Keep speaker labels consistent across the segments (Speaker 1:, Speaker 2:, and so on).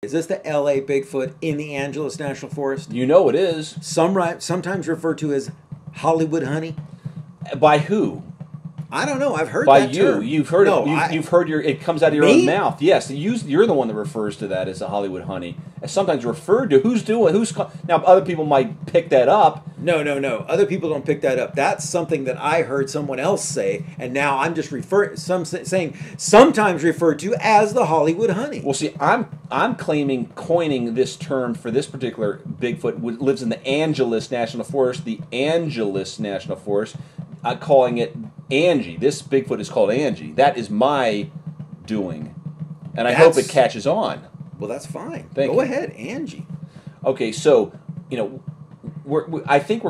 Speaker 1: Is this the L.A. Bigfoot in the Angeles National Forest?
Speaker 2: You know it is.
Speaker 1: Sometimes referred to as Hollywood honey.
Speaker 2: By who?
Speaker 1: I don't know. I've heard
Speaker 2: by
Speaker 1: that
Speaker 2: you.
Speaker 1: term.
Speaker 2: You've heard
Speaker 1: no,
Speaker 2: it. You've heard it comes out of your
Speaker 1: Me?
Speaker 2: own mouth. Yes, you're the one that refers to that as a Hollywood honey. It's sometimes referred to. Now other people might pick that up.
Speaker 1: No. Other people don't pick that up. That's something that I heard someone else say, and now I'm just saying sometimes referred to as the Hollywood honey.
Speaker 2: Well, see, I'm coining this term for this particular Bigfoot who lives in the Angeles National Forest, calling it Angie. This Bigfoot is called Angie. That is my doing, and I hope it catches on.
Speaker 1: Well, that's fine.
Speaker 2: Go
Speaker 1: ahead, Angie.
Speaker 2: Okay, so I think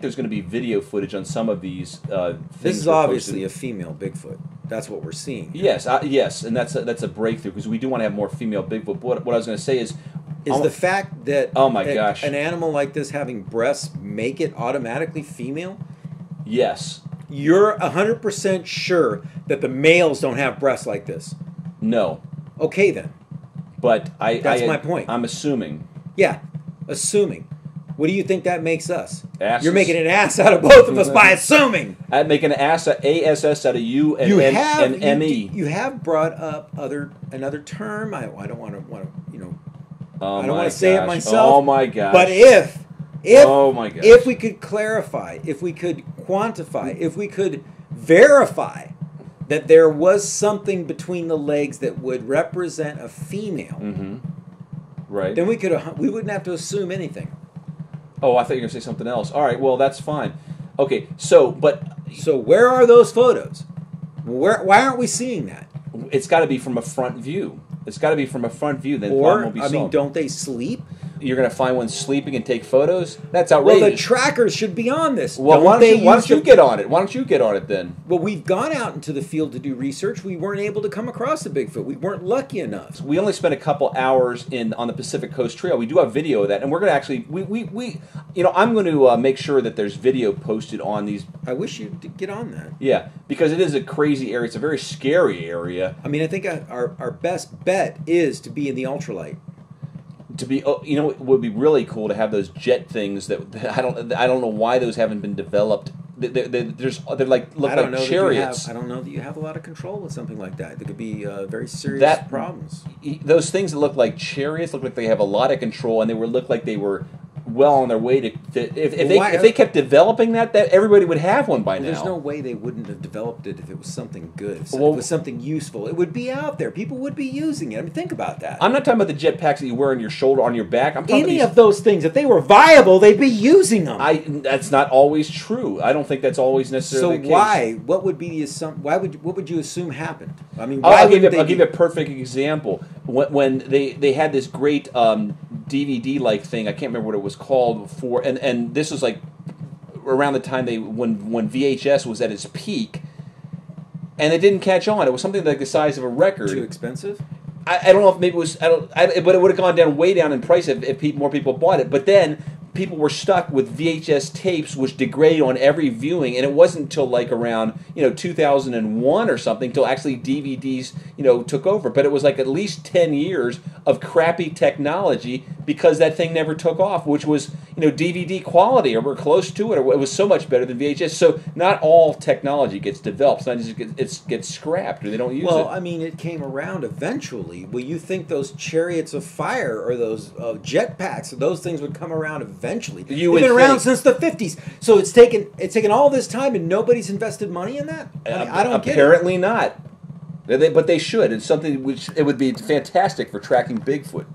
Speaker 2: there's going to be video footage on some of these things.
Speaker 1: This is obviously a female Bigfoot. That's what we're seeing.
Speaker 2: Yes, yes, and that's a breakthrough because we do want to have more female Bigfoot. What I was going to say is
Speaker 1: the fact that
Speaker 2: gosh,
Speaker 1: an animal like this having breasts make it automatically female?
Speaker 2: Yes.
Speaker 1: You're 100% sure that the males don't have breasts like this?
Speaker 2: No.
Speaker 1: Okay, then.
Speaker 2: But
Speaker 1: that's my point.
Speaker 2: I'm assuming.
Speaker 1: Yeah, assuming. What do you think that makes us?
Speaker 2: Asses.
Speaker 1: You're making an ass out of both of us by assuming.
Speaker 2: I'm making an ass out of you and me.
Speaker 1: You have brought up another term. I don't want to I don't want to say it myself.
Speaker 2: Oh my gosh.
Speaker 1: But
Speaker 2: oh my gosh.
Speaker 1: if we could clarify, if we could quantify, if we could verify that there was something between the legs that would represent a female,
Speaker 2: right?
Speaker 1: Then we wouldn't have to assume anything.
Speaker 2: Oh, I thought you were going to say something else. All right, well, that's fine. Okay, so
Speaker 1: where are those photos? Why aren't we seeing that?
Speaker 2: It's got to be from a front view. It's got to be from a front view. Then
Speaker 1: or, don't they sleep?
Speaker 2: You're going to find one sleeping and take photos? That's outrageous.
Speaker 1: Well, the trackers should be on this.
Speaker 2: Well, why don't you get on it? Why don't you get on it then?
Speaker 1: Well, we've gone out into the field to do research. We weren't able to come across a Bigfoot. We weren't lucky enough.
Speaker 2: We only spent a couple hours on the Pacific Coast Trail. We do have video of that, and we're going to actually I'm going to make sure that there's video posted on these.
Speaker 1: I wish you'd get on that.
Speaker 2: Yeah, because it is a crazy area. It's a very scary area.
Speaker 1: I mean, I think our best bet is to be in the ultralight.
Speaker 2: To be, it would be really cool to have those jet things that I don't know why those haven't been developed. They're like look like chariots.
Speaker 1: I don't know that you have a lot of control with something like that. There could be very serious problems.
Speaker 2: Those things that look like chariots look like they have a lot of control, and they look like they were well on their way to if they kept developing that everybody would have one by now.
Speaker 1: There's no way they wouldn't have developed it if it was something good, if it was something useful. It would be out there. People would be using it. I mean, think about that.
Speaker 2: I'm not talking about the jet packs that you wear on your shoulder, on your back. I'm talking
Speaker 1: about of those things. If they were viable, they'd be using them.
Speaker 2: That's not always true. I don't think that's always necessarily the case.
Speaker 1: So what would be the assumption? What would you assume happened? I mean,
Speaker 2: I'll give you a perfect example. When they had this great DVD-like thing, I can't remember what it was called for, and this was like around the time when VHS was at its peak, and it didn't catch on. It was something like the size of a record.
Speaker 1: Too expensive?
Speaker 2: I don't know if maybe it was. But it would have gone down way down in price if more people bought it. But then people were stuck with VHS tapes, which degrade on every viewing, and it wasn't until like around 2001 or something till actually DVDs took over. But it was like at least 10 years of crappy technology because that thing never took off, which was DVD quality or we're close to it, or it was so much better than VHS. So not all technology gets developed. It's not just it gets scrapped or they don't use it.
Speaker 1: Well, I mean, it came around eventually. Well, you think those chariots of fire or those jet packs, those things would come around eventually? They've been around since the 50s. So it's taken all this time and nobody's invested money in that? I don't get it.
Speaker 2: Apparently not. But they should. It's something which it would be fantastic for tracking Bigfoot.